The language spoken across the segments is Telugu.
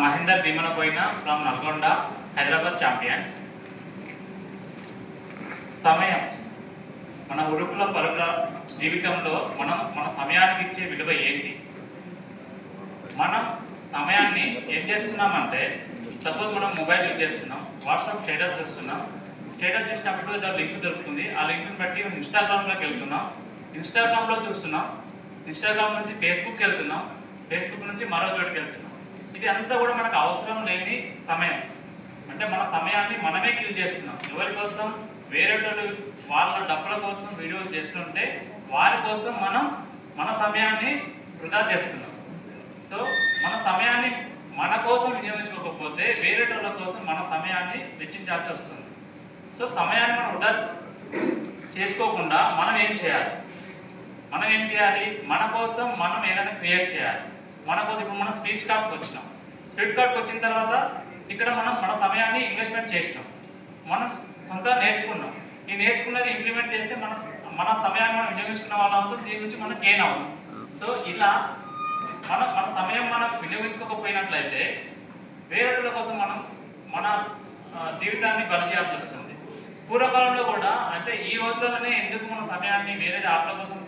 మహేందర్ భీమనపోయిన ఫ్రమ్ నల్గొండ, హైదరాబాద్ ఛాంపియన్స్. సమయం మన ఉడుకుల పరుగుల జీవితంలో మన సమయానికి ఇచ్చే విలువ ఏంటి? మనం సమయాన్ని ఏం చేస్తున్నామంటే, సపోజ్ మనం మొబైల్ యూజ్ చేస్తున్నాం, వాట్సాప్ స్టేటస్ చూస్తున్నాం. స్టేటస్ చూసినప్పుడు ఏదో లింక్ దొరుకుతుంది, ఆ లింక్ని బట్టి ఇన్స్టాగ్రామ్లోకి వెళ్తున్నాం, ఇన్స్టాగ్రామ్లో చూస్తున్నాం, ఇన్స్టాగ్రామ్ నుంచి ఫేస్బుక్కి వెళ్తున్నాం, ఫేస్బుక్ నుంచి మరో చోటుకి వెళ్తున్నాం. ఇది అంతా కూడా మనకు అవసరం లేని సమయం. అంటే మన సమయాన్ని మనమే కిల్ చేస్తున్నాం. ఎవరి కోసం? వేరే వాళ్ళ డబ్బుల కోసం వీడియోలు చేస్తుంటే వారి కోసం మనం మన సమయాన్ని వృధా చేస్తున్నాం. సో మన సమయాన్ని మన కోసం వినియోగించుకోకపోతే వేరే వాళ్ళ కోసం మన సమయాన్ని వెచ్చించాల్సి వస్తుంది. సో సమయాన్ని మనం వృధా చేసుకోకుండా మనం ఏం చేయాలి? మన కోసం మనం ఏదైనా క్రియేట్ చేయాలి. మన కోసం ఇప్పుడు మనం స్పీచ్ కార్డ్కి వచ్చినాం. స్పీచ్ కార్డ్కి వచ్చిన తర్వాత ఇక్కడ మనం మన సమయాన్ని ఇన్వెస్ట్మెంట్ చేసినాం, మనం కొంత నేర్చుకున్నాం. ఈ నేర్చుకున్నది ఇంప్లిమెంట్ చేస్తే మన సమయాన్ని మనం వినియోగించుకున్న వాళ్ళ అవుతుంది, దీని నుంచి మనం గెయిన్ అవుతాం. సో ఇలా మన సమయం మనం వినియోగించుకోకపోయినట్లయితే వేరే కోసం మనం మన జీవితాన్ని బలి చేయాల్సి వస్తుంది. పూర్వకాలంలో కూడా, అంటే ఈ రోజుల్లోనే ఎందుకు మన సమయాన్ని వేరే ఆటల కోసం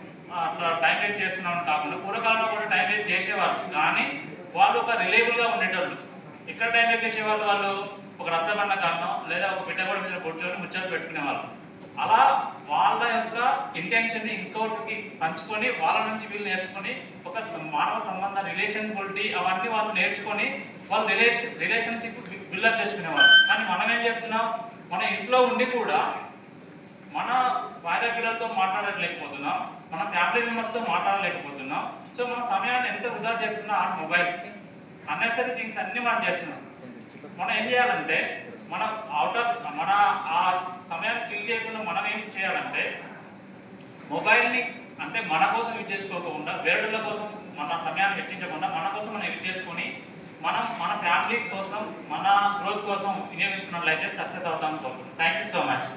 అట్లా టైం వేస్ట్ చేస్తున్నామని కాకుండా పూర్వకాలంలో కూడా టైం వేస్ట్ చేసేవాళ్ళు, కానీ వాళ్ళు ఒక రిలేబుల్గా ఉండేటోళ్ళు. ఎక్కడ టైం వేస్ట్ చేసేవాళ్ళు? వాళ్ళు ఒక రచ్చబండ కారణం లేదా ఒక పిట్టగోడ మీద కూర్చొని ముచ్చట్లు పెట్టుకునేవాళ్ళు. అలా వాళ్ళ యొక్క ఇంటెన్షన్ని ఇంకొకరికి పంచుకొని వాళ్ళ నుంచి వీళ్ళు నేర్చుకొని ఒక మానవ సంబంధ రిలేషన్బిలిటీ అవన్నీ వాళ్ళు నేర్చుకొని వాళ్ళు రిలేషన్షిప్ బిల్డప్ చేసుకునేవాళ్ళు. కానీ మనం ఏం చేస్తున్నాం? మన ఇంట్లో ఉండి కూడా మన భార్య పిల్లలతో మాట్లాడలేకపోతున్నాం, మన ఫ్యామిలీ మెంబర్స్తో మాట్లాడలేకపోతున్నాం. సో మన సమయాన్ని ఎంత వృధా చేస్తున్నాం? ఆ మొబైల్స్, అన్నెసరీ థింగ్స్ అన్నీ మనం చేస్తున్నాం. మనం ఏం చేయాలంటే మన ఆ సమయాన్ని కిల్ చేయకుండా మనం ఏం చేయాలంటే మొబైల్ని అంటే మన కోసం యూజ్ చేసుకోకుండా వేరేళ్ళ కోసం మన సమయాన్ని వెచ్చించకుండా మన కోసం మనం యూజ్ చేసుకొని మన ఫ్యామిలీ కోసం మన గ్రోత్ కోసం వినియోగించుకున్నట్లయితే సక్సెస్ అవుతామని కోరుకుంటున్నాం. Thank you so much.